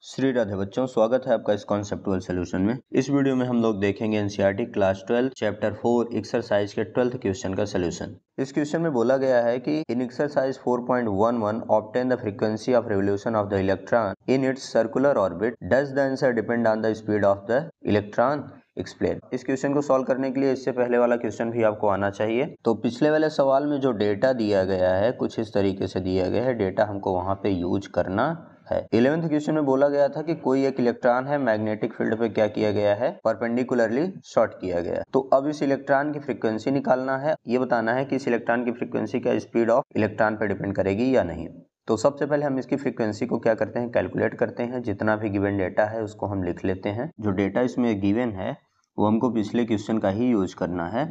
श्री राधे बच्चों, स्वागत है आपका इस कॉन्सेप्टुअल सॉल्यूशन में। इस वीडियो में हम लोग देखेंगे एनसीईआरटी क्लास 12 चैप्टर 4 एक्सरसाइज के 12th क्वेश्चन का सॉल्यूशन। इस क्वेश्चन में बोला गया है कि in exercise 4.11 obtain the frequency of revolution of the electron in its circular orbit, does the answer depend on the speed of the electron, explain. इस question को सॉल्व करने के लिए इससे पहले वाला क्वेश्चन भी आपको आना चाहिए। तो पिछले वाले सवाल में जो डेटा दिया गया है कुछ इस तरीके से दिया गया है, डेटा हमको वहां पे यूज करना है। 11th क्वेश्चन में बोला गया था कि कोई एक इलेक्ट्रॉन है, मैग्नेटिक फील्ड पे क्या किया गया है, परपेंडिकुलरली शॉर्ट किया गया है। तो अब इस इलेक्ट्रॉन की फ्रीक्वेंसी निकालना है, ये बताना है कि इस इलेक्ट्रॉन की फ्रीक्वेंसी क्या स्पीड ऑफ इलेक्ट्रॉन पे डिपेंड करेगी या नहीं। तो सबसे पहले हम इसकी फ्रीक्वेंसी को क्या करते हैं, कैलकुलेट करते हैं। जितना भी गिवन डेटा है उसको हम लिख लेते हैं। जो डेटा इसमें गिवन है वो हमको पिछले क्वेश्चन का ही यूज करना है।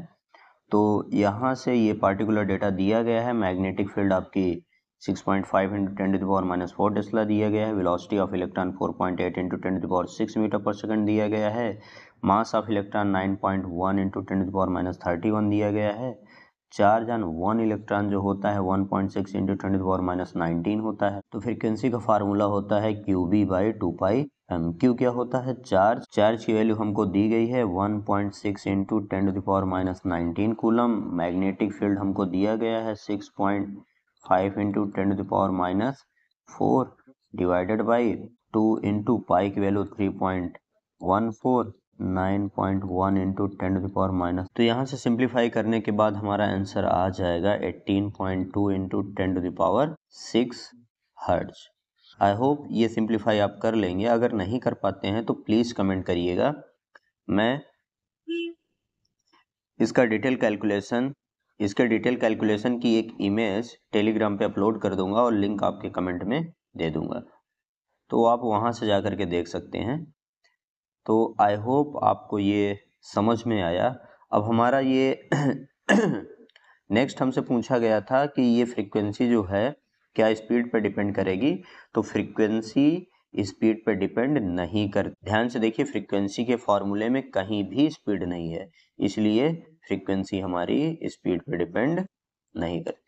तो यहाँ से ये पार्टिकुलर डेटा दिया गया है। मैग्नेटिक फील्ड आपकी 6.5 इंटू 10⁻⁻4 टेस्ला दिया गया है। Velocity of electron 4.8 into 10⁻6 metre per second दिया गया है। मास ऑफ इलेक्ट्रॉन 9.1 इंटू 10⁻31 दिया गया है। चार्ज ऑन 1 इलेक्ट्रॉन जो होता है 1.6 इंटू 10⁻19 होता है। तो फ्रीक्वेंसी का फार्मूला होता है QB/2πm। क्यू क्या होता है, चार्ज की वैल्यू हमको दी गई है 1.6 इंटू 10⁻19 कूलम। मैग्नेटिक फील्ड हमको दिया गया है 6.5 into 10⁻4 divided by 2 into pi की वैल्यू 3.14, 9.1 इंटू 10⁻। तो यहाँ से सिंप्लीफाई करने के बाद हमारा आंसर आ जाएगा 18.2 इंटू 10⁻6 हर्ट्ज। आई होप ये सिंप्लीफाई आप कर लेंगे। अगर नहीं कर पाते हैं तो प्लीज कमेंट करिएगा। मैं इसके डिटेल कैलकुलेशन की एक इमेज टेलीग्राम पे अपलोड कर दूंगा और लिंक आपके कमेंट में दे दूंगा, तो आप वहां से जा करके देख सकते हैं। तो आई होप आपको ये समझ में आया। अब हमारा ये नेक्स्ट हमसे पूछा गया था कि ये फ्रीक्वेंसी जो है क्या स्पीड पे डिपेंड करेगी। तो फ्रीक्वेंसी स्पीड पे डिपेंड नहीं कर, ध्यान से देखिए, फ्रीक्वेंसी के फॉर्मूले में कहीं भी स्पीड नहीं है, इसलिए फ्रीक्वेंसी हमारी स्पीड पे डिपेंड नहीं करती।